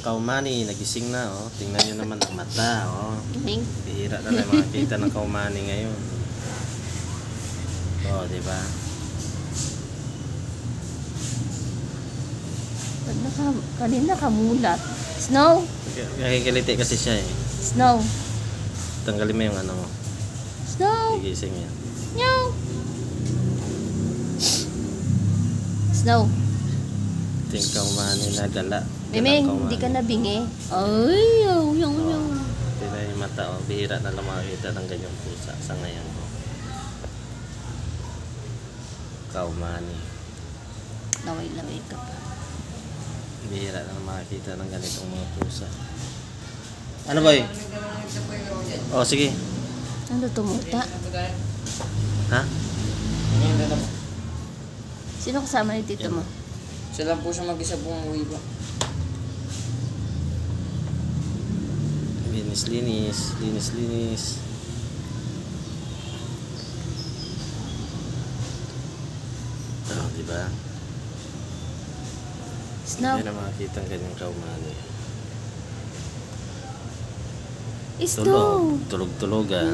ng kaumani, nagising na, oh. Tingnan nyo naman ang mata, oh. Ning. Bihira na lang makikita ng kaumani ngayon. Oh, di ba? Kanina kamulat. Snow? Nakikiliti kasi siya eh. Snow. Tanggalin mo yung ano mo. Snow. Gigising yan. Meow. Snow. Ito yung kaumani na gala. Miming, hindi ka nabingi. Ay, yung. Tingnan yung mata, oh. Bihira na lang makikita ng ganyang pusa sa ngayon, oh. Kaumani. Laway-laway ka pa. Bihira na makikita ng ganitong mga pusa. Ano ba eh? Oh, sige. Ano tumuta? Ha? Sino kasama ni tito mo? Siya lang po siya mag-isa pong uwi po. Linis. Oh, diba? Snow. Hindi na makikita ang ganyang kaumani. Snow. Tulog-tulogan.